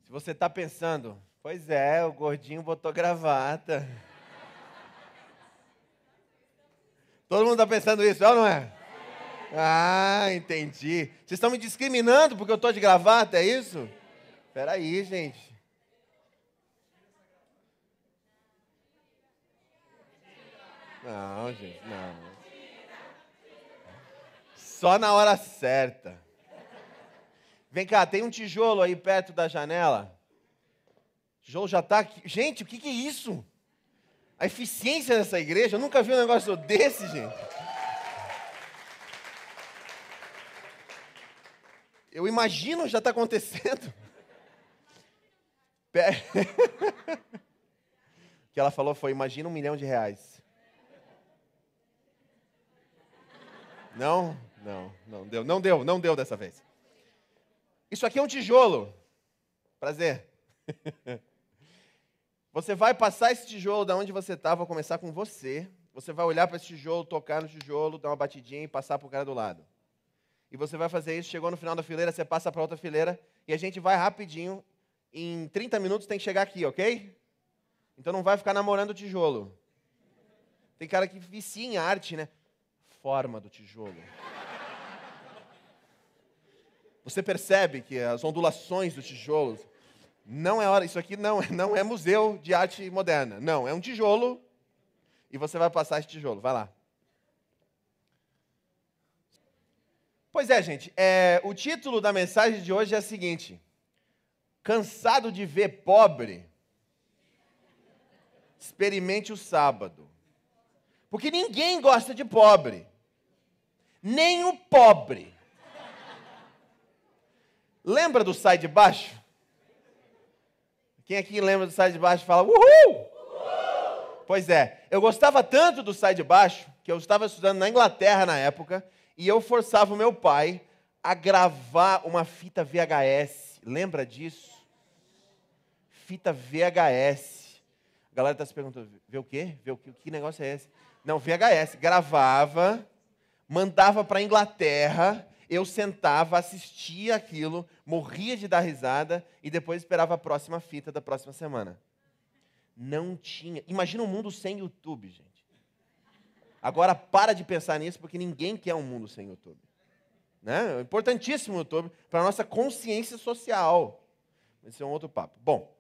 Se você está pensando, pois é, o gordinho botou gravata. Todo mundo está pensando isso, é ou não é? Ah, entendi. Vocês estão me discriminando porque eu estou de gravata, é isso? Espera aí, gente. Não, gente, não. Só na hora certa. Vem cá, tem um tijolo aí perto da janela. O tijolo já está aqui. Gente, o que é isso? A eficiência dessa igreja, eu nunca vi um negócio desse, gente. Eu imagino já está acontecendo. O que ela falou foi, imagina R$1 milhão. Não deu dessa vez. Isso aqui é um tijolo. Prazer. Você vai passar esse tijolo da onde você está, vou começar com você. Você vai olhar para esse tijolo, tocar no tijolo, dar uma batidinha e passar para o cara do lado. E você vai fazer isso, chegou no final da fileira, você passa para outra fileira e a gente vai rapidinho. Em 30 minutos tem que chegar aqui, ok? Então não vai ficar namorando o tijolo. Tem cara que vicia em arte, né? Forma do tijolo. Você percebe que as ondulações do tijolo... Não é hora, isso aqui não é museu de arte moderna. Não, é um tijolo e você vai passar esse tijolo. Vai lá. Pois é, gente. O título da mensagem de hoje é o seguinte. Cansado de ver pobre? Experimente o sábado. Porque ninguém gosta de pobre. Nem o pobre. Lembra do Sai de Baixo? Quem aqui lembra do Sai de Baixo fala, uhul! Pois é, eu gostava tanto do Sai de Baixo, que eu estava estudando na Inglaterra na época, e eu forçava o meu pai a gravar uma fita VHS. Lembra disso? Fita VHS. A galera está se perguntando, vê o quê? Que negócio é esse? Não, VHS. Gravava, mandava para a Inglaterra, eu sentava, assistia aquilo, morria de dar risada e depois esperava a próxima fita da próxima semana. Não tinha. Imagina um mundo sem YouTube, gente. Agora para de pensar nisso porque ninguém quer um mundo sem YouTube. Né? É importantíssimo o YouTube para a nossa consciência social. Esse é um outro papo. Bom,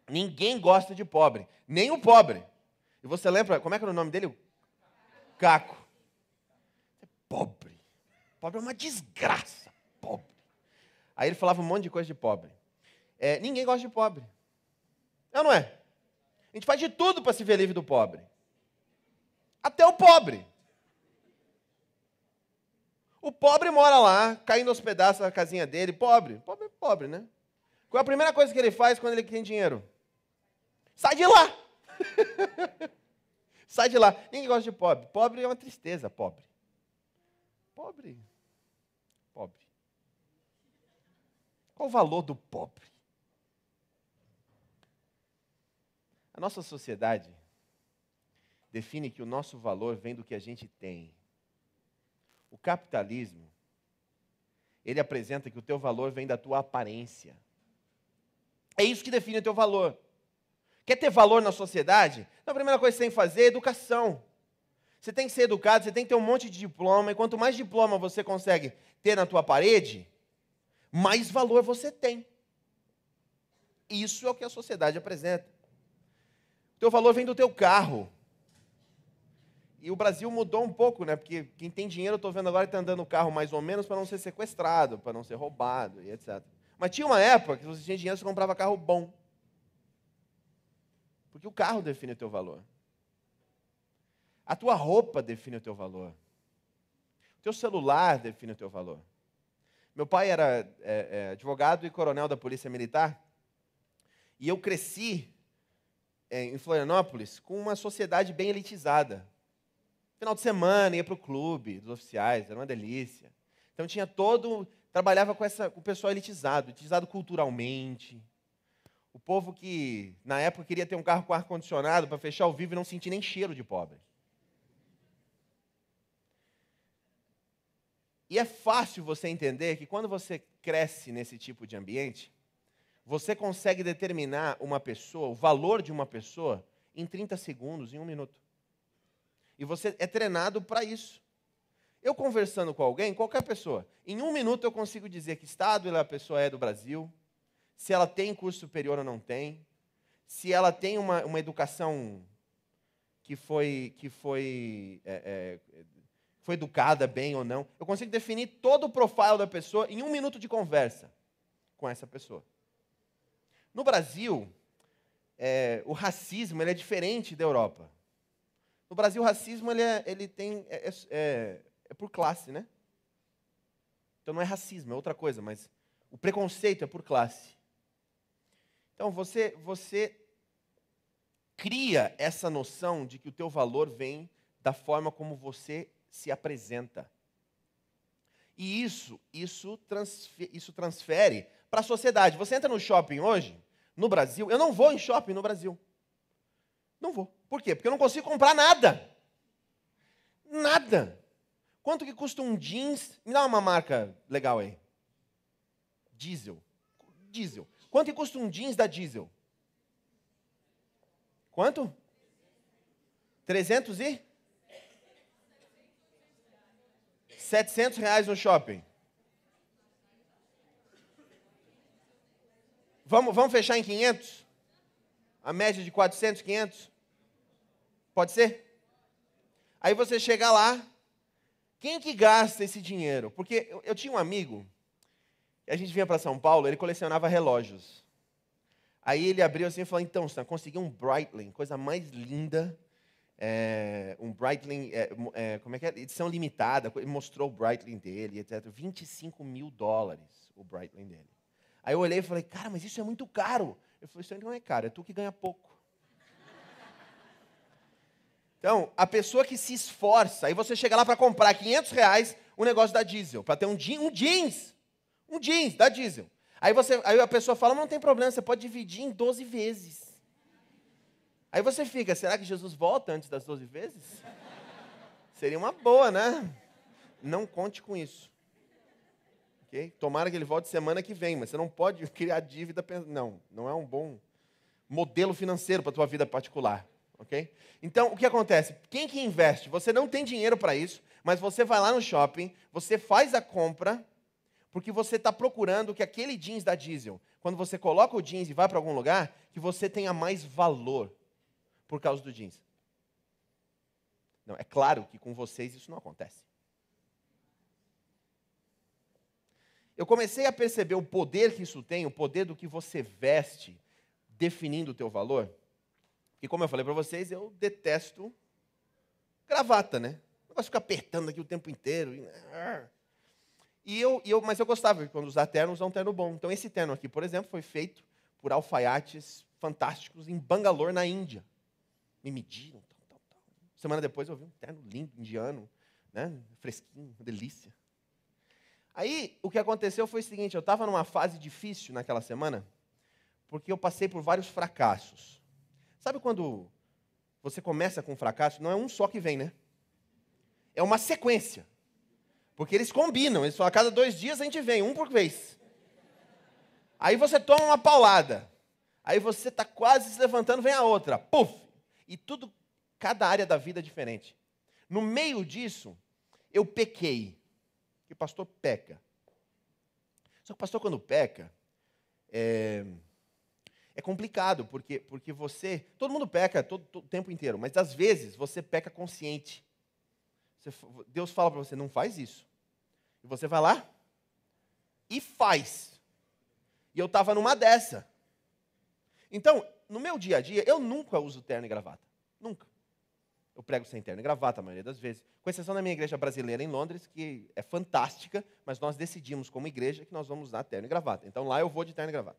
ninguém gosta de pobre, nem o pobre. E você lembra, como é que era o nome dele? Caco. Pobre. Pobre é uma desgraça. Pobre. Aí ele falava um monte de coisa de pobre. Ninguém gosta de pobre. É ou não é? A gente faz de tudo para se ver livre do pobre. Até o pobre. O pobre mora lá, caindo aos pedaços da casinha dele. Pobre. Pobre é pobre, né? Qual é a primeira coisa que ele faz quando ele tem dinheiro? Sai de lá! Sai de lá. Ninguém gosta de pobre. Pobre é uma tristeza, pobre. Pobre. Pobre. Qual o valor do pobre? A nossa sociedade define que o nosso valor vem do que a gente tem. O capitalismo, ele apresenta que o teu valor vem da tua aparência. É isso que define o teu valor. Quer ter valor na sociedade? Então, a primeira coisa que você tem que fazer é educação. Você tem que ser educado, você tem que ter um monte de diploma, e quanto mais diploma você consegue ter na tua parede, mais valor você tem. Isso é o que a sociedade apresenta. O teu valor vem do teu carro. E o Brasil mudou um pouco, né? Porque quem tem dinheiro, eu estou vendo agora, está andando no carro mais ou menos para não ser sequestrado, para não ser roubado e etc. Mas tinha uma época que se você tinha dinheiro, você comprava carro bom. Porque o carro define o teu valor. A tua roupa define o teu valor. O teu celular define o teu valor. Meu pai era advogado e coronel da Polícia Militar. E eu cresci em Florianópolis com uma sociedade bem elitizada. Final de semana, ia para o clube dos oficiais, era uma delícia. Então trabalhava com o pessoal elitizado culturalmente. O povo que, na época, queria ter um carro com ar-condicionado para fechar o vidro e não sentir nem cheiro de pobre. E é fácil você entender que quando você cresce nesse tipo de ambiente, Você consegue determinar uma pessoa, o valor de uma pessoa, em 30 segundos, em 1 minuto. E você é treinado para isso. Eu conversando com alguém, qualquer pessoa, em 1 minuto eu consigo dizer que estado a pessoa é do Brasil, se ela tem curso superior ou não tem, se ela tem uma educação que foi educada bem ou não. Eu consigo definir todo o profile da pessoa em 1 minuto de conversa com essa pessoa. No Brasil, o racismo ele é diferente da Europa. No Brasil, o racismo é por classe, né? Então não é racismo, é outra coisa, mas o preconceito é por classe. Então você cria essa noção de que o teu valor vem da forma como você se apresenta. E isso transfere para a sociedade. Você entra no shopping hoje, no Brasil, eu não vou em shopping no Brasil. Não vou. Por quê? Porque eu não consigo comprar nada. Nada. Quanto que custa um jeans? Me dá uma marca legal aí. Diesel. Quanto que custa um jeans da Diesel? Quanto? 300 e? 700 reais no shopping. Vamos fechar em 500? A média de 400, 500? Pode ser? Aí você chega lá, quem que gasta esse dinheiro? Porque eu tinha um amigo, a gente vinha para São Paulo, ele colecionava relógios. Aí ele abriu assim e falou, então, Sam, consegui um Breitling, coisa mais linda, um Breitling, como é que é? Edição limitada, ele mostrou o Breitling dele, etc. $25 mil o Breitling dele. Aí eu olhei e falei, cara, mas isso é muito caro. Eu falei, isso não é caro, é tu que ganha pouco. Então, a pessoa que se esforça, aí você chega lá para comprar 500 reais o negócio da Diesel, para ter um jeans da Diesel. Aí a pessoa fala, mas não tem problema, você pode dividir em 12 vezes. Aí você fica, será que Jesus volta antes das 12 vezes? Seria uma boa, né? Não conte com isso. Okay? Tomara que ele volte semana que vem, mas você não pode criar dívida. Não é um bom modelo financeiro para a tua vida particular. Okay? Então, o que acontece? Quem que investe? Você não tem dinheiro para isso, mas você vai lá no shopping, você faz a compra, porque você está procurando que aquele jeans da Diesel, quando você coloca o jeans e vai para algum lugar, que você tenha mais valor por causa do jeans. Não, é claro que com vocês isso não acontece. Eu comecei a perceber o poder que isso tem, o poder do que você veste, definindo o teu valor. E como eu falei para vocês, eu detesto gravata, né? O negócio fica apertando aqui o tempo inteiro. Mas eu gostava, quando usar terno, usar um terno bom. Então esse terno aqui, por exemplo, foi feito por alfaiates fantásticos em Bangalore, na Índia. Me mediram, tal. Semana depois eu vi um terno lindo, indiano, né? Fresquinho, uma delícia. Aí, o que aconteceu foi o seguinte, eu estava numa fase difícil naquela semana, porque eu passei por vários fracassos. Sabe quando você começa com um fracasso? Não é um só que vem, né? É uma sequência. Porque eles combinam, eles falam, a cada 2 dias a gente vem, um por vez. Aí você toma uma paulada. Aí você está quase se levantando, vem a outra. Puf! E tudo, cada área da vida é diferente. No meio disso, eu pequei. Porque o pastor peca. Só que o pastor, quando peca, é complicado, porque você... Todo mundo peca todo o tempo inteiro, mas às vezes você peca consciente. Deus fala para você, não faz isso. E você vai lá e faz. E eu estava numa dessa. Então, no meu dia a dia, eu nunca uso terno e gravata. Nunca. Eu prego sem terno e gravata a maioria das vezes. Com exceção da minha igreja brasileira em Londres, que é fantástica, mas nós decidimos como igreja que nós vamos usar terno e gravata. Então lá eu vou de terno e gravata.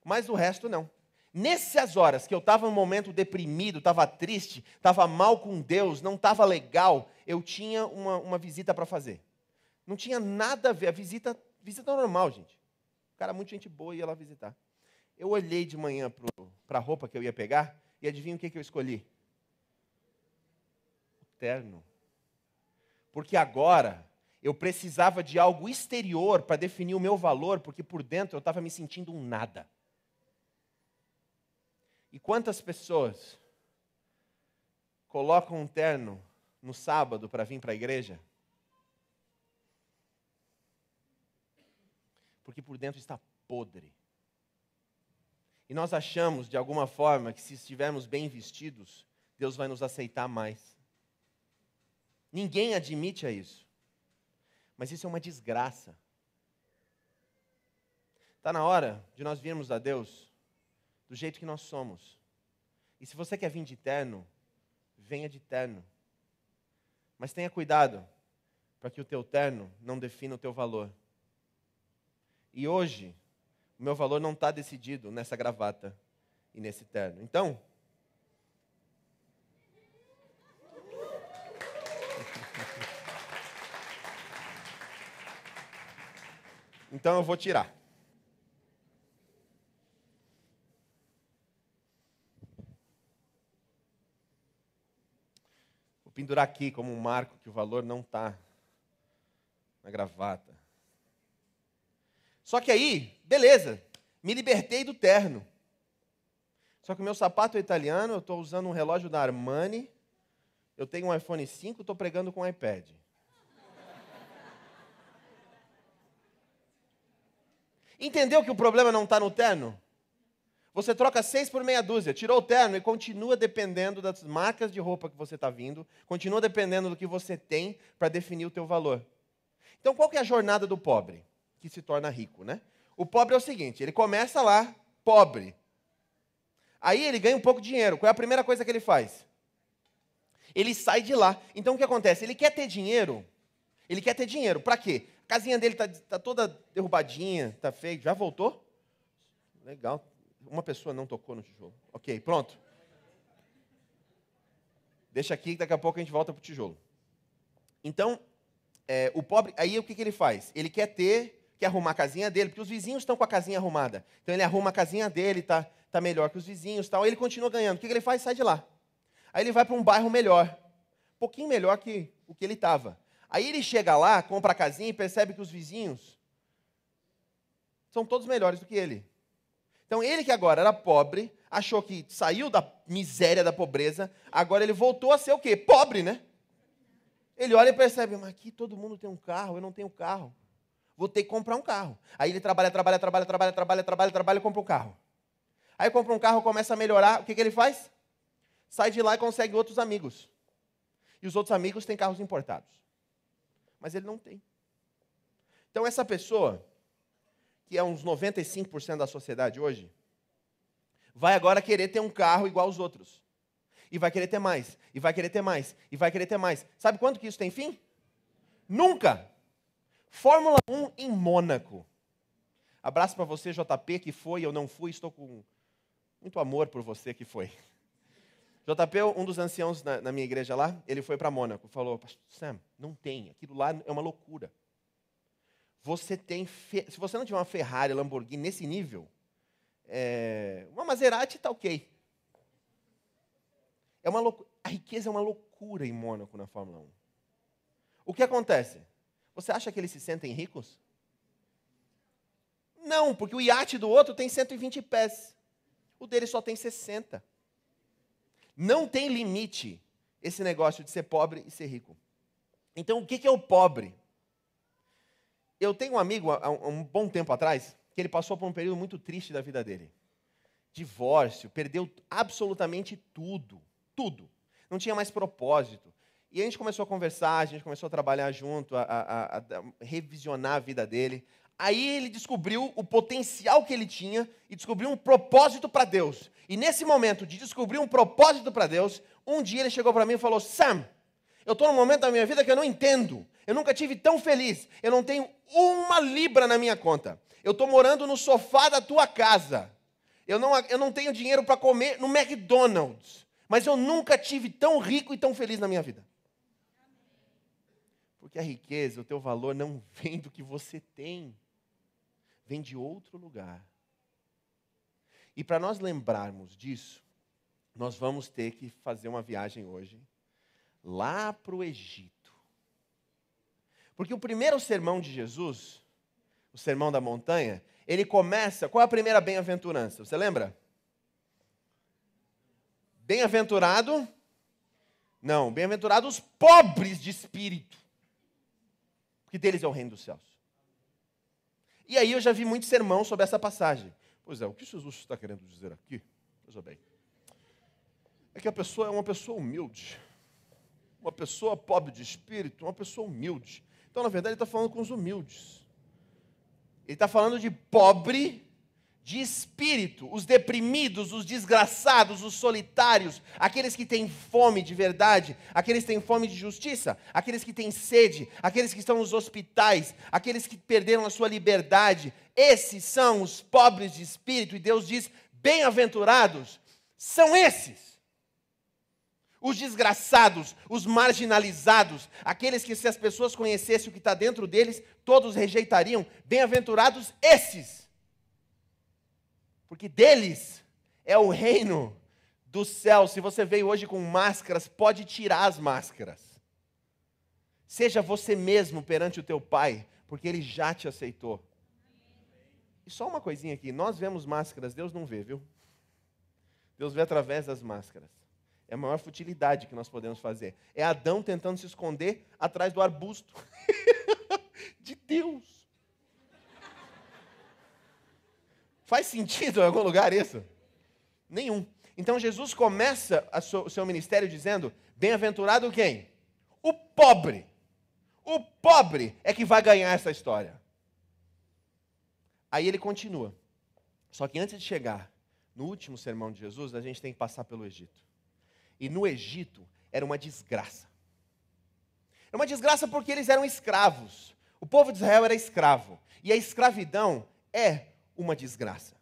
Mas o resto não. Nessas horas que eu estava num momento deprimido, estava triste, estava mal com Deus, não estava legal, eu tinha uma visita para fazer. Não tinha nada a ver, a visita normal, gente. O cara, muita gente boa, ia lá visitar. Eu olhei de manhã para a roupa que eu ia pegar e adivinha o que eu escolhi? O terno. Porque agora eu precisava de algo exterior para definir o meu valor, porque por dentro eu estava me sentindo um nada. E quantas pessoas colocam um terno no sábado para vir para a igreja? Porque por dentro está podre. E nós achamos, de alguma forma, que se estivermos bem vestidos, Deus vai nos aceitar mais. Ninguém admite a isso. Mas isso é uma desgraça. Está na hora de nós virmos a Deus do jeito que nós somos. E se você quer vir de terno, venha de terno. Mas tenha cuidado para que o teu terno não defina o teu valor. E hoje, o meu valor não está decidido nessa gravata e nesse terno. Então eu vou tirar. Vou pendurar aqui como um marco que o valor não está na gravata. Só que aí, beleza, me libertei do terno. Só que o meu sapato é italiano, eu estou usando um relógio da Armani, eu tenho um iPhone 5, estou pregando com um iPad. Entendeu que o problema não está no terno? Você troca 6 por meia dúzia, tirou o terno e continua dependendo das marcas de roupa que você está vindo, continua dependendo do que você tem para definir o teu valor. Então, qual que é a jornada do pobre? Que se torna rico, né? O pobre é o seguinte, ele começa lá, pobre. Aí ele ganha um pouco de dinheiro. Qual é a primeira coisa que ele faz? Ele sai de lá. Então o que acontece? Ele quer ter dinheiro. Ele quer ter dinheiro. Para quê? A casinha dele tá toda derrubadinha, tá feio. Já voltou? Legal. Uma pessoa não tocou no tijolo. Ok, pronto. Deixa aqui, daqui a pouco a gente volta pro tijolo. Então, o pobre, aí o que ele faz? Ele quer arrumar a casinha dele, porque os vizinhos estão com a casinha arrumada. Então ele arruma a casinha dele, tá melhor que os vizinhos, tal. Ele continua ganhando. O que ele faz? Sai de lá. Aí ele vai para um bairro melhor, um pouquinho melhor que o que ele estava. Aí ele chega lá, compra a casinha e percebe que os vizinhos são todos melhores do que ele. Então ele que agora era pobre, achou que saiu da miséria, da pobreza, agora ele voltou a ser o quê? Pobre, né? Ele olha e percebe, mas aqui todo mundo tem um carro, eu não tenho carro. Vou ter que comprar um carro. Aí ele trabalha e compra um carro. Aí compra um carro, começa a melhorar, o que ele faz? Sai de lá e consegue outros amigos. E os outros amigos têm carros importados. Mas ele não tem. Então essa pessoa, que é uns 95% da sociedade hoje, vai agora querer ter um carro igual aos outros. E vai querer ter mais, e vai querer ter mais, e vai querer ter mais. Sabe quando que isso tem fim? Nunca! Fórmula 1 em Mônaco. Abraço para você, JP, que foi, eu não fui, estou com muito amor por você que foi. JP, um dos anciãos na minha igreja lá, ele foi para Mônaco, falou, Pastor Sam, não tem, aquilo lá é uma loucura. Se você não tiver uma Ferrari, Lamborghini nesse nível, uma Maserati está ok. A riqueza é uma loucura em Mônaco na Fórmula 1. O que acontece? Você acha que eles se sentem ricos? Não, porque o iate do outro tem 120 pés. O dele só tem 60. Não tem limite esse negócio de ser pobre e ser rico. Então, o que é o pobre? Eu tenho um amigo, há um bom tempo atrás, que ele passou por um período muito triste da vida dele. Divórcio, perdeu absolutamente tudo. Tudo. Não tinha mais propósito. E a gente começou a conversar, a gente começou a trabalhar junto, a revisionar a vida dele. Aí ele descobriu o potencial que ele tinha e descobriu um propósito para Deus. E nesse momento de descobrir um propósito para Deus, um dia ele chegou para mim e falou, Sam, eu estou num momento da minha vida que eu não entendo. Eu nunca tive tão feliz. Eu não tenho uma libra na minha conta. Eu estou morando no sofá da tua casa. Eu não tenho dinheiro para comer no McDonald's. Mas eu nunca tive tão rico e tão feliz na minha vida. Porque a riqueza, o teu valor não vem do que você tem. Vem de outro lugar. E para nós lembrarmos disso, nós vamos ter que fazer uma viagem hoje lá para o Egito. Porque o primeiro sermão de Jesus, o sermão da montanha, ele começa, qual é a primeira bem-aventurança? Você lembra? Bem-aventurado, não, bem-aventurados os pobres de espírito, porque deles é o reino dos céus. E aí eu já vi muito sermão sobre essa passagem. Pois é, o que Jesus está querendo dizer aqui, veja bem, é que a pessoa é uma pessoa humilde, uma pessoa pobre de espírito, uma pessoa humilde. Então, na verdade, ele está falando com os humildes. Ele está falando de pobre de espírito, os deprimidos, os desgraçados, os solitários, aqueles que têm fome de verdade, aqueles que têm fome de justiça, aqueles que têm sede, aqueles que estão nos hospitais, aqueles que perderam a sua liberdade. Esses são os pobres de espírito, e Deus diz: bem-aventurados são esses. Os desgraçados, os marginalizados, aqueles que, se as pessoas conhecessem o que está dentro deles, todos rejeitariam. Bem-aventurados esses, porque deles é o reino do céu. Se você veio hoje com máscaras, pode tirar as máscaras. Seja você mesmo perante o teu Pai, porque Ele já te aceitou. E só uma coisinha aqui, nós vemos máscaras, Deus não vê, viu? Deus vê através das máscaras. É a maior futilidade que nós podemos fazer. É Adão tentando se esconder atrás do arbusto de Deus. Faz sentido em algum lugar isso? Nenhum. Então Jesus começa o seu ministério dizendo: bem-aventurado quem? O pobre. O pobre é que vai ganhar essa história. Aí ele continua. Só que antes de chegar no último sermão de Jesus, a gente tem que passar pelo Egito. E no Egito era uma desgraça. Era uma desgraça porque eles eram escravos. O povo de Israel era escravo. E a escravidão é uma desgraça.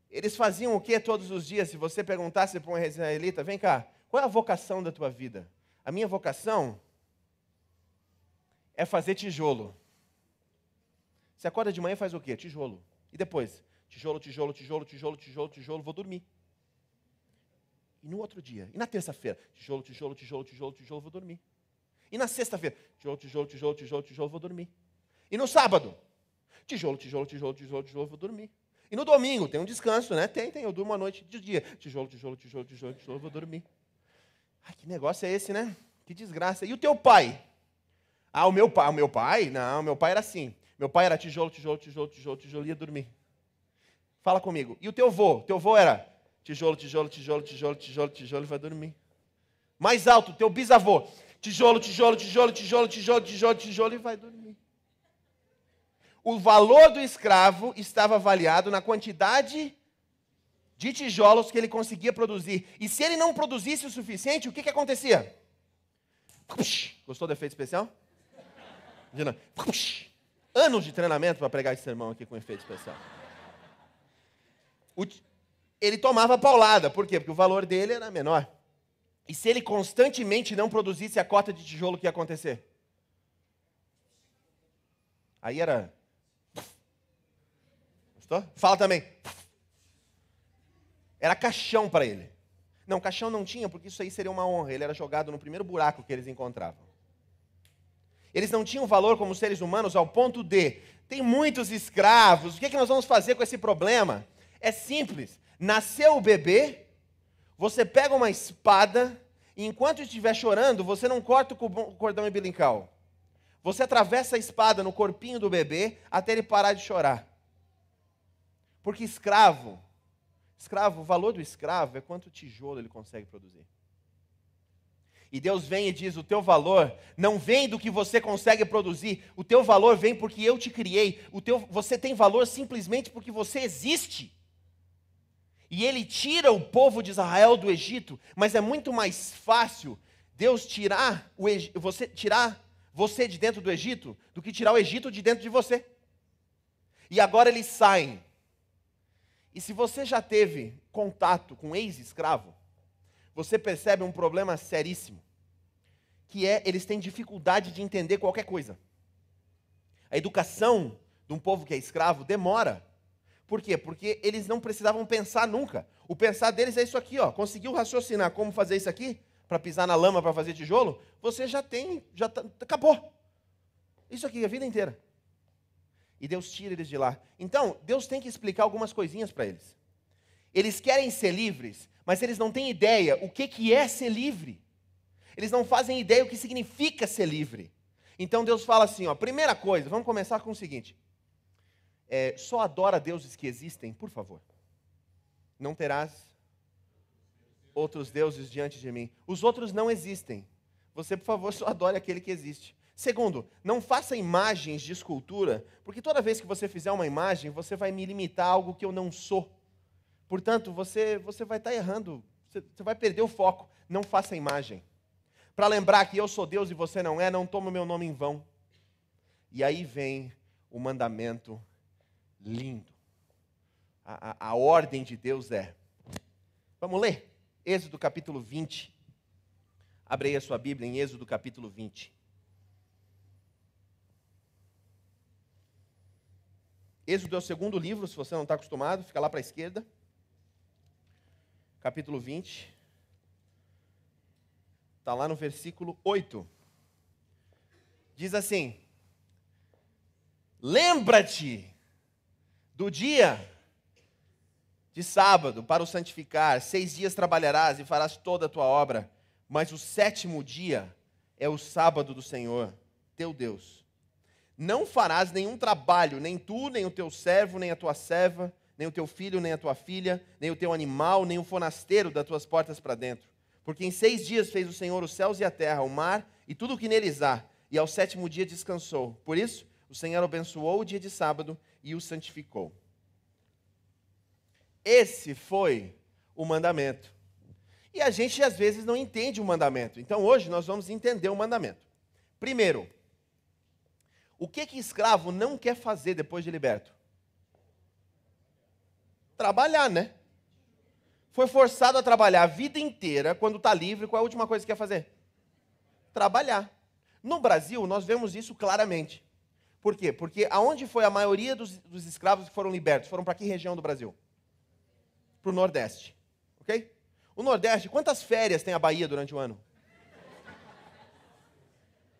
Eles faziam o que todos os dias? Se você perguntasse para um israelita: vem cá, qual é a vocação da tua vida? A minha vocação é fazer tijolo. Você acorda de manhã e faz o quê? Tijolo. E depois? Tijolo, tijolo, tijolo, tijolo, tijolo, tijolo, vou dormir. E no outro dia, e na terça-feira, tijolo, tijolo, tijolo, tijolo, tijolo, vou dormir. E na sexta-feira, tijolo, tijolo, tijolo, tijolo, tijolo, vou dormir. E no sábado, tijolo, tijolo, tijolo, tijolo, tijolo, vou dormir. E no domingo, tem um descanso, né? Tem, eu durmo a noite de dia. Tijolo, tijolo, tijolo, tijolo, tijolo, vou dormir. Ai, que negócio é esse, né? Que desgraça. E o teu pai? Ah, o meu pai? Não, meu pai era assim. Meu pai era tijolo, tijolo, tijolo, tijolo, tijolo, ia dormir. Fala comigo. E o teu vô? Teu vô era tijolo, tijolo, tijolo, tijolo, tijolo, tijolo, e vai dormir. Mais alto, teu bisavô. Tijolo, tijolo, tijolo, tijolo, tijolo, tijolo, tijolo, e vai dormir. O valor do escravo estava avaliado na quantidade de tijolos que ele conseguia produzir. E se ele não produzisse o suficiente, o que acontecia? Gostou do efeito especial? Anos de treinamento para pregar esse sermão aqui com efeito especial. Ele tomava paulada. Por quê? Porque o valor dele era menor. E se ele constantemente não produzisse a cota de tijolo, o que ia acontecer? Aí era... Gostou? Fala também. Era caixão para ele. Não, caixão não tinha, porque isso aí seria uma honra. Ele era jogado no primeiro buraco que eles encontravam. Eles não tinham valor como seres humanos ao ponto de... Tem muitos escravos, o que nós vamos fazer com esse problema? É simples. Nasceu o bebê, você pega uma espada, e enquanto estiver chorando, você não corta o cordão umbilical. Você atravessa a espada no corpinho do bebê até ele parar de chorar. Porque escravo, o valor do escravo é quanto tijolo ele consegue produzir. E Deus vem e diz: o teu valor não vem do que você consegue produzir, o teu valor vem porque eu te criei. Você tem valor simplesmente porque você existe. E Ele tira o povo de Israel do Egito, mas é muito mais fácil Deus tirar você de dentro do Egito do que tirar o Egito de dentro de você. E agora eles saem. E se você já teve contato com ex-escravo, você percebe um problema seríssimo, que é, eles têm dificuldade de entender qualquer coisa. A educação de um povo que é escravo demora. Por quê? Porque eles não precisavam pensar nunca. O pensar deles é isso aqui, ó. Conseguiu raciocinar como fazer isso aqui? Para pisar na lama, para fazer tijolo? Você já tem, acabou. Isso aqui a vida inteira. E Deus tira eles de lá. Então, Deus tem que explicar algumas coisinhas para eles. Eles querem ser livres, mas eles não têm ideia o que é ser livre. Eles não fazem ideia o que significa ser livre. Então Deus fala assim, ó, primeira coisa, vamos começar com o seguinte. Só adora deuses que existem, por favor. Não terás outros deuses diante de mim. Os outros não existem. Você, por favor, só adore aquele que existe. Segundo, não faça imagens de escultura, porque toda vez que você fizer uma imagem, você vai me limitar a algo que eu não sou. Portanto, você vai estar errando, você vai perder o foco. Não faça imagem. Para lembrar que eu sou Deus e você não é, não toma o meu nome em vão. E aí vem o mandamento lindo. A ordem de Deus é... Vamos ler? Êxodo capítulo 20. Abre aí a sua Bíblia em Êxodo capítulo 20. Êxodo é o segundo livro, se você não está acostumado, fica lá para a esquerda. Capítulo 20. Está lá no versículo 8. Diz assim: lembra-te do dia de sábado para o santificar. 6 dias trabalharás e farás toda a tua obra, mas o 7º dia é o sábado do Senhor, teu Deus. Não farás nenhum trabalho, nem tu, nem o teu servo, nem a tua serva, nem o teu filho, nem a tua filha, nem o teu animal, nem o forasteiro das tuas portas para dentro. Porque em 6 dias fez o Senhor os céus e a terra, o mar e tudo o que neles há, e ao 7º dia descansou. Por isso, o Senhor abençoou o dia de sábado e o santificou. Esse foi o mandamento. E a gente, às vezes, não entende o mandamento. Então, hoje, nós vamos entender o mandamento. Primeiro, o que escravo não quer fazer depois de liberto? Trabalhar, né? Foi forçado a trabalhar a vida inteira, quando está livre, qual é a última coisa que quer fazer? Trabalhar. No Brasil, nós vemos isso claramente. Por quê? Porque aonde foi a maioria dos escravos que foram libertos? Foram para que região do Brasil? Para o Nordeste. Ok? O Nordeste, quantas férias tem a Bahia durante o ano?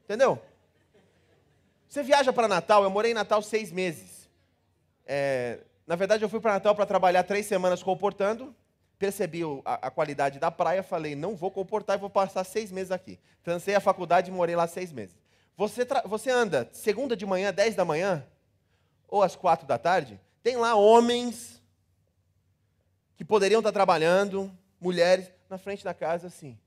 Entendeu? Você viaja para Natal, eu morei em Natal 6 meses. Na verdade, eu fui para Natal para trabalhar 3 semanas comportando, percebi a qualidade da praia, falei, não vou comportar e vou passar 6 meses aqui. Trancei a faculdade e morei lá 6 meses. Você anda segunda de manhã, 10 da manhã, ou às 4 da tarde, tem lá homens que poderiam estar trabalhando, mulheres, na frente da casa assim.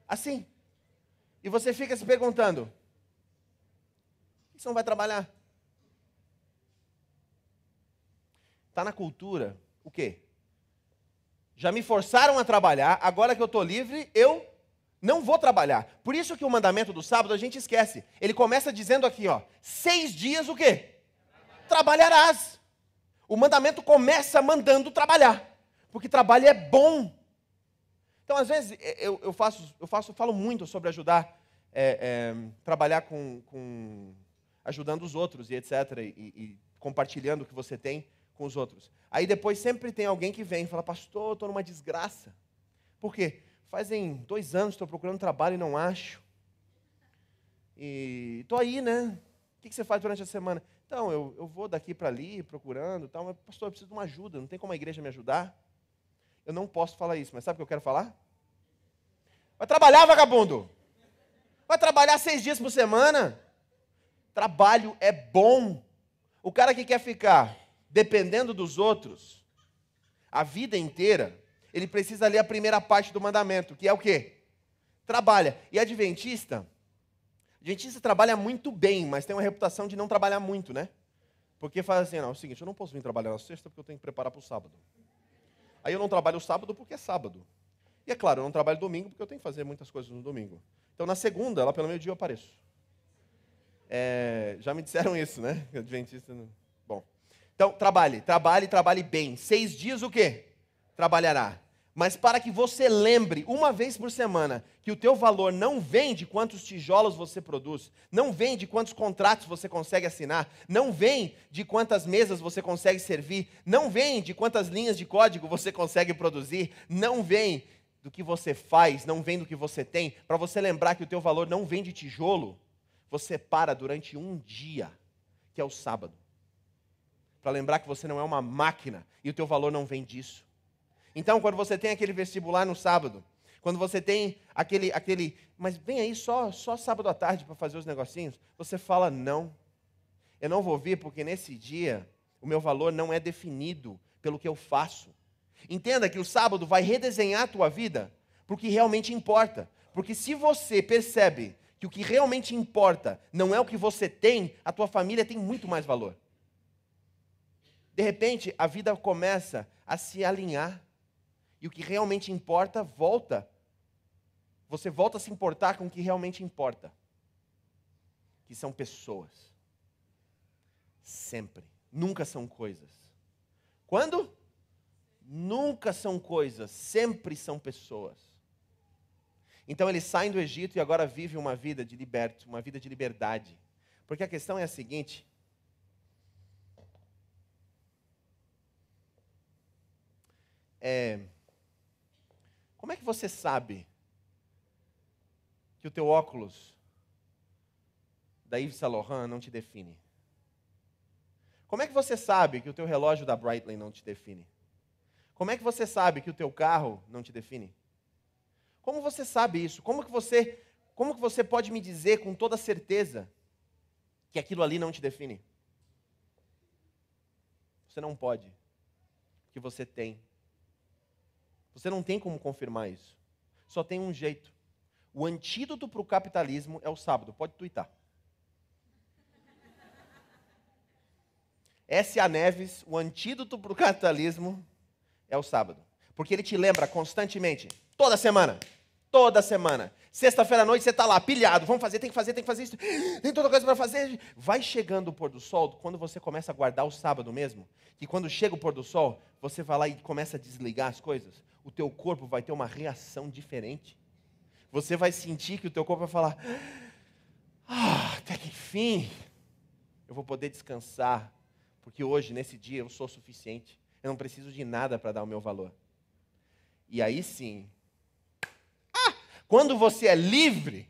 Assim. E você fica se perguntando, por que você não vai trabalhar? Está na cultura, o quê? Já me forçaram a trabalhar, agora que eu estou livre, eu não vou trabalhar. Por isso que o mandamento do sábado a gente esquece. Ele começa dizendo aqui, ó, 6 dias o quê? Trabalharás. O mandamento começa mandando trabalhar, porque trabalho é bom. Então, às vezes, eu falo muito sobre ajudar, trabalhar ajudando os outros e etc. E compartilhando o que você tem com os outros. Aí depois sempre tem alguém que vem e fala, pastor, eu estou numa desgraça. Por quê? Fazem 2 anos que estou procurando trabalho e não acho. E estou aí, né? O que você faz durante a semana? Então, eu vou daqui para ali procurando, tal, mas, pastor, eu preciso de uma ajuda, não tem como a igreja me ajudar? Eu não posso falar isso, mas sabe o que eu quero falar? Vai trabalhar, vagabundo! Vai trabalhar 6 dias por semana? Trabalho é bom. O cara que quer ficar dependendo dos outros a vida inteira, ele precisa ler a primeira parte do mandamento, que é o quê? Trabalha. E adventista trabalha muito bem, mas tem uma reputação de não trabalhar muito, né? Porque faz assim, não, é o seguinte, eu não posso vir trabalhar na sexta porque eu tenho que preparar para o sábado. Aí eu não trabalho sábado porque é sábado. E é claro, eu não trabalho domingo porque eu tenho que fazer muitas coisas no domingo. Então na segunda, lá pelo meio-dia eu apareço. Já me disseram isso, né? Adventista não... Bom. Então, trabalhe bem. 6 dias o quê? Trabalhará. Mas para que você lembre, uma vez por semana, que o teu valor não vem de quantos tijolos você produz, não vem de quantos contratos você consegue assinar, não vem de quantas mesas você consegue servir, não vem de quantas linhas de código você consegue produzir, não vem do que você faz, não vem do que você tem, para você lembrar que o teu valor não vem de tijolo, você para durante um dia, que é o sábado, para lembrar que você não é uma máquina e o teu valor não vem disso. Então, quando você tem aquele vestibular no sábado, quando você tem mas vem aí só sábado à tarde para fazer os negocinhos, você fala, não, eu não vou vir porque nesse dia o meu valor não é definido pelo que eu faço. Entenda que o sábado vai redesenhar a tua vida para o que realmente importa. Porque se você percebe que o que realmente importa não é o que você tem, a tua família tem muito mais valor. De repente, a vida começa a se alinhar. E o que realmente importa, você volta a se importar com o que realmente importa. Que são pessoas. Sempre. Nunca são coisas. Quando? Nunca são coisas, sempre são pessoas. Então eles saem do Egito e agora vivem uma vida de liberto, uma vida de liberdade. Porque a questão é a seguinte: como é que você sabe que o teu óculos da Yves Saint Laurent não te define? Como é que você sabe que o teu relógio da Breitling não te define? Como é que você sabe que o teu carro não te define? Como você sabe isso? Como que você pode me dizer com toda certeza que aquilo ali não te define? Você não pode. Porque você tem. Você não tem como confirmar isso. Só tem um jeito. O antídoto para o capitalismo é o sábado. Pode tuitar. S.A. Neves, o antídoto para o capitalismo é o sábado. Porque ele te lembra constantemente, toda semana. Sexta-feira à noite você está lá, pilhado, vamos fazer, tem que fazer isso, tem toda coisa para fazer. Vai chegando o pôr do sol, quando você começa a guardar o sábado mesmo, que quando chega o pôr do sol, você vai lá e começa a desligar as coisas, o teu corpo vai ter uma reação diferente. Você vai sentir que o teu corpo vai falar, até que enfim, eu vou poder descansar, porque hoje, nesse dia, eu sou suficiente. Eu não preciso de nada para dar o meu valor. E aí sim, quando você é livre,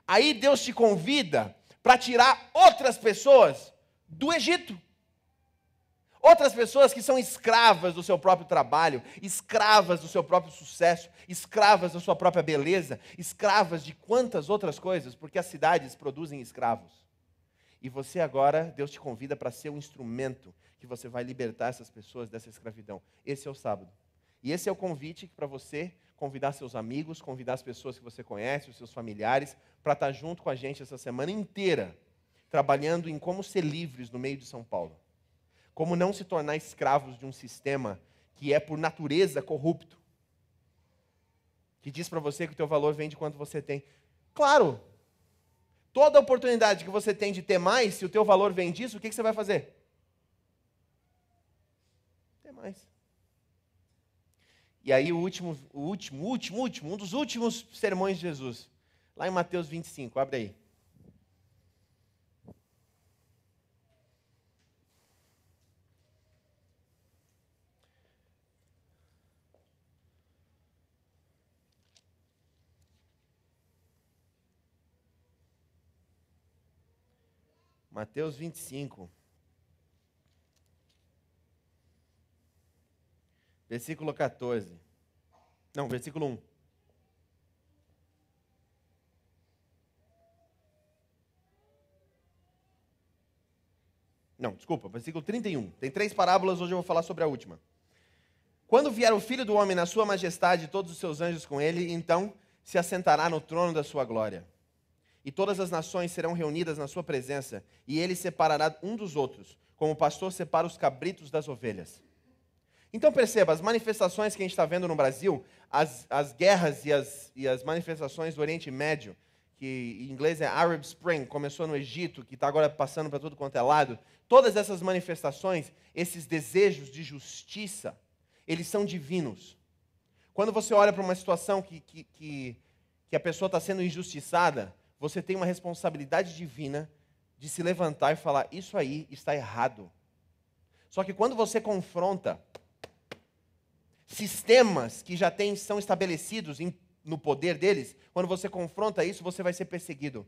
aí Deus te convida para tirar outras pessoas do Egito. Outras pessoas que são escravas do seu próprio trabalho, escravas do seu próprio sucesso, escravas da sua própria beleza, escravas de quantas outras coisas, porque as cidades produzem escravos. E você agora, Deus te convida para ser um instrumento que você vai libertar essas pessoas dessa escravidão. Esse é o sábado. E esse é o convite para você convidar seus amigos, convidar as pessoas que você conhece, os seus familiares, para estar junto com a gente essa semana inteira, trabalhando em como ser livres no meio de São Paulo. Como não se tornar escravos de um sistema que é por natureza corrupto. Que diz para você que o teu valor vem de quanto você tem. Claro, toda oportunidade que você tem de ter mais, se o teu valor vem disso, o que você vai fazer? Ter mais. E aí um dos últimos sermões de Jesus, lá em Mateus 25, abre aí. Mateus 25. Versículo 14. Não, versículo 1. Não, desculpa, versículo 31. Tem 3 parábolas, hoje eu vou falar sobre a última. Quando vier o Filho do Homem na sua majestade e todos os seus anjos com ele, então se assentará no trono da sua glória. E todas as nações serão reunidas na sua presença, e ele separará um dos outros, como o pastor separa os cabritos das ovelhas. Então perceba, as manifestações que a gente está vendo no Brasil, as guerras e as manifestações do Oriente Médio, que em inglês é Arab Spring, começou no Egito, que está agora passando para tudo quanto é lado, todas essas manifestações, esses desejos de justiça, eles são divinos. Quando você olha para uma situação que a pessoa está sendo injustiçada, você tem uma responsabilidade divina de se levantar e falar, isso aí está errado. Só que quando você confronta sistemas que já são estabelecidos no poder deles, quando você confronta isso, você vai ser perseguido.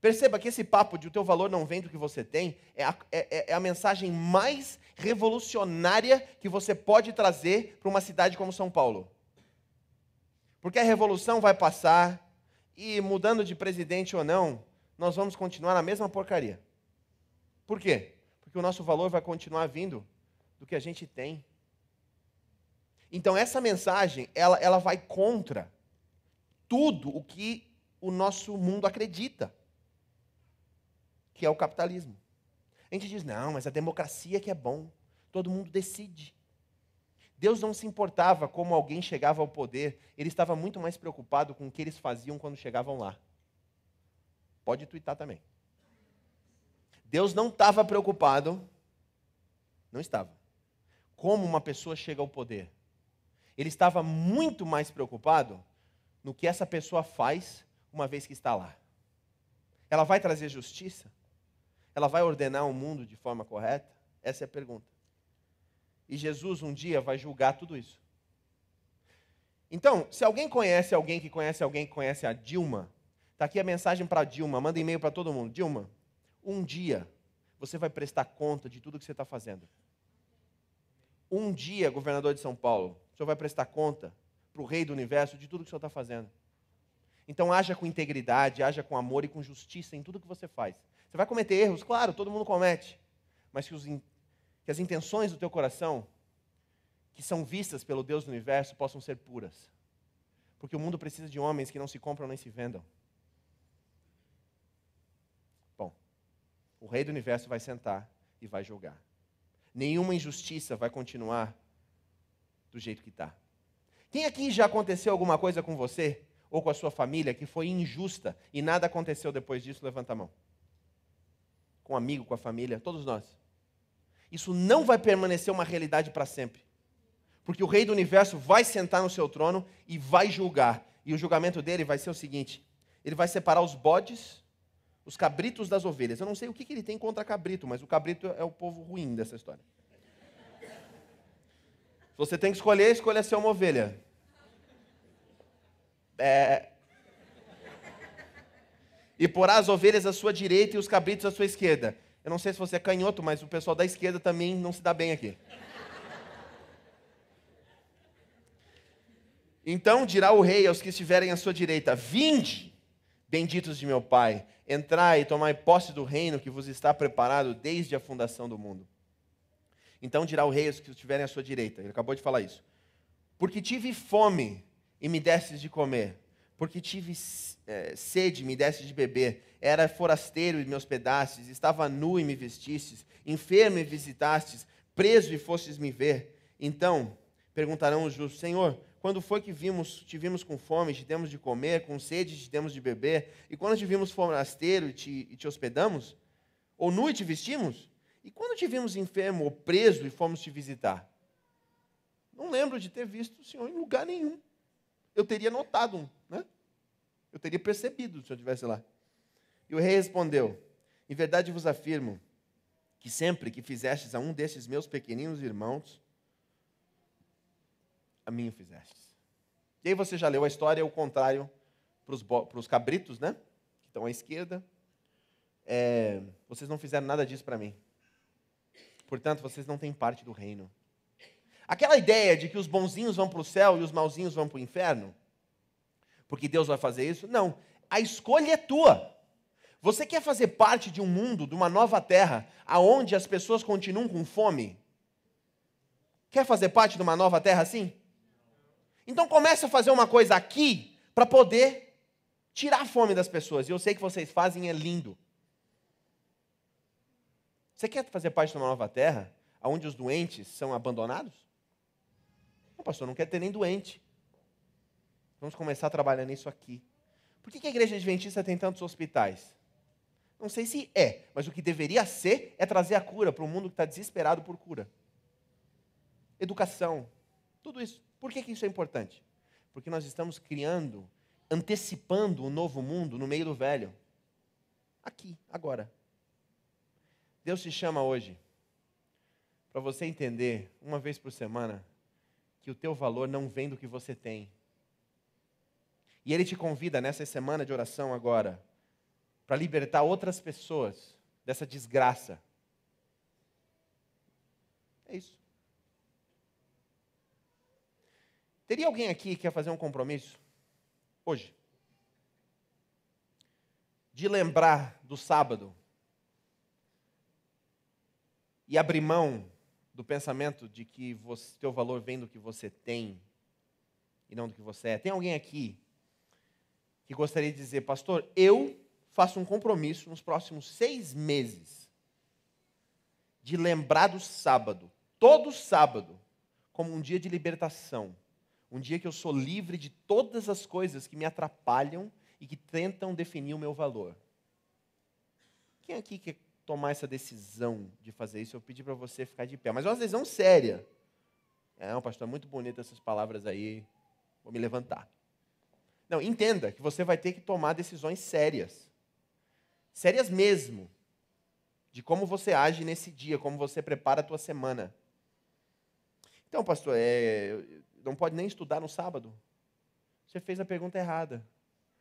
Perceba que esse papo de o teu valor não vem do que você tem é a mensagem mais revolucionária que você pode trazer para uma cidade como São Paulo. Porque a revolução vai passar e, mudando de presidente ou não, nós vamos continuar na mesma porcaria. Por quê? Porque o nosso valor vai continuar vindo do que a gente tem. Então essa mensagem, ela vai contra tudo o que o nosso mundo acredita, que é o capitalismo. A gente diz, não, mas a democracia que é bom, todo mundo decide. Deus não se importava como alguém chegava ao poder, ele estava muito mais preocupado com o que eles faziam quando chegavam lá. Pode tuitar também. Deus não estava preocupado, não estava, como uma pessoa chega ao poder. Ele estava muito mais preocupado no que essa pessoa faz uma vez que está lá. Ela vai trazer justiça? Ela vai ordenar o mundo de forma correta? Essa é a pergunta. E Jesus um dia vai julgar tudo isso. Então, se alguém conhece alguém que conhece alguém que conhece a Dilma, está aqui a mensagem para a Dilma, manda e-mail para todo mundo. Dilma, um dia você vai prestar conta de tudo que você está fazendo. Um dia, governador de São Paulo, o senhor vai prestar conta para o rei do universo de tudo que o senhor está fazendo. Então, haja com integridade, haja com amor e com justiça em tudo que você faz. Você vai cometer erros, claro, todo mundo comete. Mas que as intenções do teu coração, que são vistas pelo Deus do universo, possam ser puras. Porque o mundo precisa de homens que não se compram nem se vendam. Bom, o rei do universo vai sentar e vai julgar. Nenhuma injustiça vai continuar do jeito que está. Quem aqui já aconteceu alguma coisa com você ou com a sua família que foi injusta e nada aconteceu depois disso? Levanta a mão. Com um amigo, com a família, todos nós. Isso não vai permanecer uma realidade para sempre. Porque o rei do universo vai sentar no seu trono e vai julgar. E o julgamento dele vai ser o seguinte: ele vai separar os bodes, os cabritos das ovelhas. Eu não sei o que ele tem contra cabrito, mas o cabrito é o povo ruim dessa história. Se você tem que escolher, escolha ser uma ovelha. E porá as ovelhas à sua direita e os cabritos à sua esquerda. Eu não sei se você é canhoto, mas o pessoal da esquerda também não se dá bem aqui. Então dirá o rei aos que estiverem à sua direita: vinde, benditos de meu Pai, entrai e tomai posse do reino que vos está preparado desde a fundação do mundo. Então dirá o rei aos que estiverem à sua direita, ele acabou de falar isso: porque tive fome e me destes de comer, porque tive sede e me destes de beber, era forasteiro e me hospedastes, estava nu e me vestistes, enfermo e visitastes, preso e fostes me ver. Então perguntarão os justos: Senhor, quando foi que te vimos com fome, te demos de comer, com sede, te demos de beber? E quando te vimos forasteiro e te hospedamos? Ou nu e te vestimos? E quando te vimos enfermo ou preso e fomos te visitar? Não lembro de ter visto o Senhor em lugar nenhum. Eu teria notado, né? Eu teria percebido se eu estivesse lá. E o rei respondeu: em verdade vos afirmo que sempre que fizestes a um desses meus pequeninos irmãos, a mim o fizestes. E aí você já leu a história, o contrário para os cabritos, né? Que estão à esquerda. Vocês não fizeram nada disso para mim. Portanto, vocês não têm parte do reino. Aquela ideia de que os bonzinhos vão para o céu e os mauzinhos vão para o inferno, porque Deus vai fazer isso? Não. A escolha é tua. Você quer fazer parte de um mundo, de uma nova terra, aonde as pessoas continuam com fome? Quer fazer parte de uma nova terra assim? Então comece a fazer uma coisa aqui para poder tirar a fome das pessoas. E eu sei que vocês fazem, é lindo. Você quer fazer parte de uma nova terra, onde os doentes são abandonados? Não, pastor, não quer ter nem doente. Vamos começar a trabalhar nisso aqui. Por que a igreja adventista tem tantos hospitais? Não sei se mas o que deveria ser é trazer a cura para um mundo que está desesperado por cura. Educação, tudo isso. Por que isso é importante? Porque nós estamos criando, antecipando um novo mundo no meio do velho. Aqui, agora. Deus te chama hoje para você entender, uma vez por semana, que o teu valor não vem do que você tem. E Ele te convida nessa semana de oração agora para libertar outras pessoas dessa desgraça. É isso. Teria alguém aqui que quer fazer um compromisso hoje? De lembrar do sábado e abrir mão do pensamento de que teu valor vem do que você tem e não do que você é. Tem alguém aqui que gostaria de dizer, pastor, eu faço um compromisso nos próximos 6 meses de lembrar do sábado, todo sábado, como um dia de libertação, um dia que eu sou livre de todas as coisas que me atrapalham e que tentam definir o meu valor. Quem aqui quer tomar essa decisão de fazer isso? Eu pedi para você ficar de pé, mas é uma decisão séria. Pastor, é muito bonito essas palavras aí, vou me levantar. Não, entenda que você vai ter que tomar decisões sérias. Sérias mesmo. De como você age nesse dia, como você prepara a tua semana. Então, pastor, não pode nem estudar no sábado? Você fez a pergunta errada.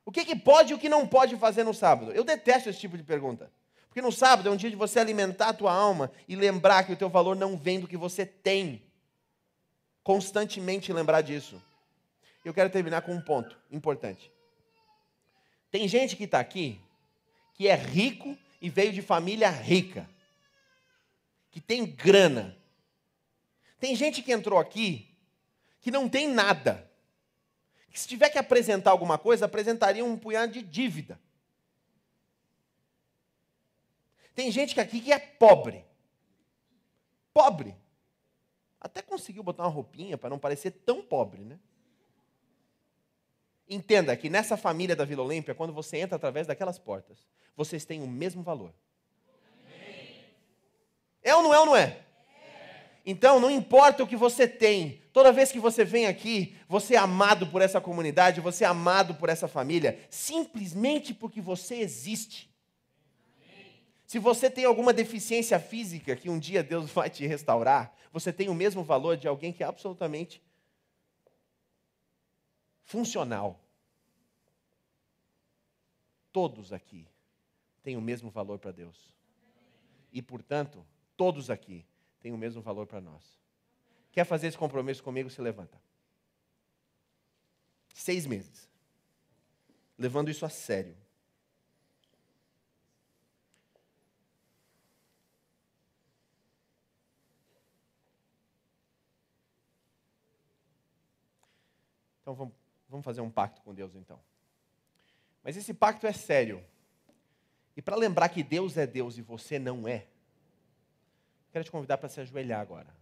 O que pode e o que não pode fazer no sábado? Eu detesto esse tipo de pergunta. Porque no sábado é um dia de você alimentar a tua alma e lembrar que o teu valor não vem do que você tem. Constantemente lembrar disso. Eu quero terminar com um ponto importante. Tem gente que está aqui, que é rico e veio de família rica. Que tem grana. Tem gente que entrou aqui, que não tem nada. Que se tiver que apresentar alguma coisa, apresentaria um punhado de dívida. Tem gente aqui que é pobre. Pobre. Até conseguiu botar uma roupinha para não parecer tão pobre, né? Entenda que nessa família da Vila Olímpia, quando você entra através daquelas portas, vocês têm o mesmo valor. É ou não é? Então, não importa o que você tem, toda vez que você vem aqui, você é amado por essa comunidade, você é amado por essa família, simplesmente porque você existe. Se você tem alguma deficiência física que um dia Deus vai te restaurar, você tem o mesmo valor de alguém que é absolutamente funcional. Todos aqui têm o mesmo valor para Deus. E, portanto, todos aqui têm o mesmo valor para nós. Quer fazer esse compromisso comigo? Se levanta. 6 meses. Levando isso a sério. Então vamos fazer um pacto com Deus então. Mas esse pacto é sério. E para lembrar que Deus é Deus e você não é, quero te convidar para se ajoelhar agora.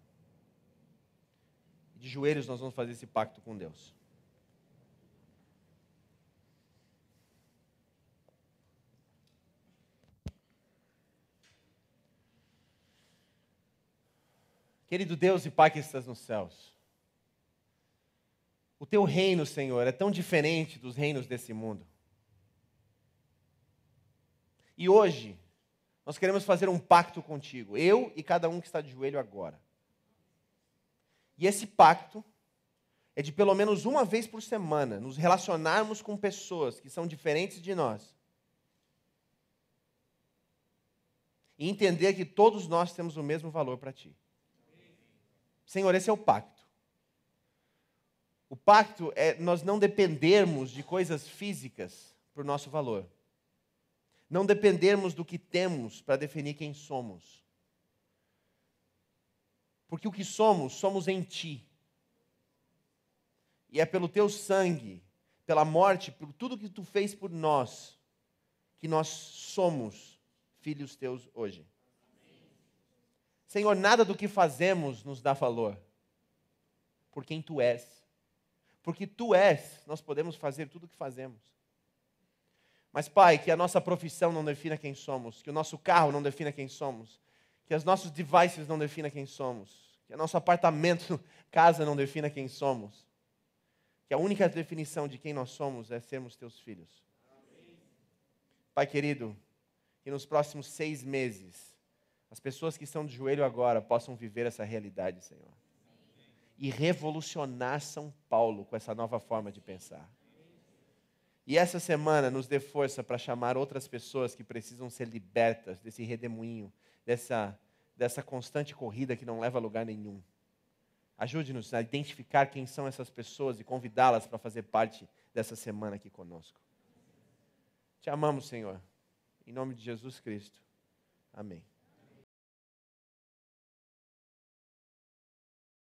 De joelhos nós vamos fazer esse pacto com Deus. Querido Deus e Pai que estás nos céus, o teu reino, Senhor, é tão diferente dos reinos desse mundo. E hoje, nós queremos fazer um pacto contigo, eu e cada um que está de joelho agora. E esse pacto é de pelo menos uma vez por semana nos relacionarmos com pessoas que são diferentes de nós. E entender que todos nós temos o mesmo valor para ti. Senhor, esse é o pacto. O pacto é nós não dependermos de coisas físicas para o nosso valor. Não dependermos do que temos para definir quem somos. Porque o que somos, somos em ti. E é pelo teu sangue, pela morte, por tudo que tu fez por nós, que nós somos filhos teus hoje. Senhor, nada do que fazemos nos dá valor. Por quem tu és. Porque tu és, nós podemos fazer tudo o que fazemos. Mas, Pai, que a nossa profissão não defina quem somos, que o nosso carro não defina quem somos, que os nossos devices não defina quem somos, que o nosso apartamento, casa não defina quem somos, que a única definição de quem nós somos é sermos teus filhos. Pai querido, que nos próximos 6 meses, as pessoas que estão de joelho agora possam viver essa realidade, Senhor. E revolucionar São Paulo com essa nova forma de pensar. E essa semana nos dê força para chamar outras pessoas que precisam ser libertas desse redemoinho, dessa constante corrida que não leva a lugar nenhum. Ajude-nos a identificar quem são essas pessoas e convidá-las para fazer parte dessa semana aqui conosco. Te amamos, Senhor. Em nome de Jesus Cristo. Amém.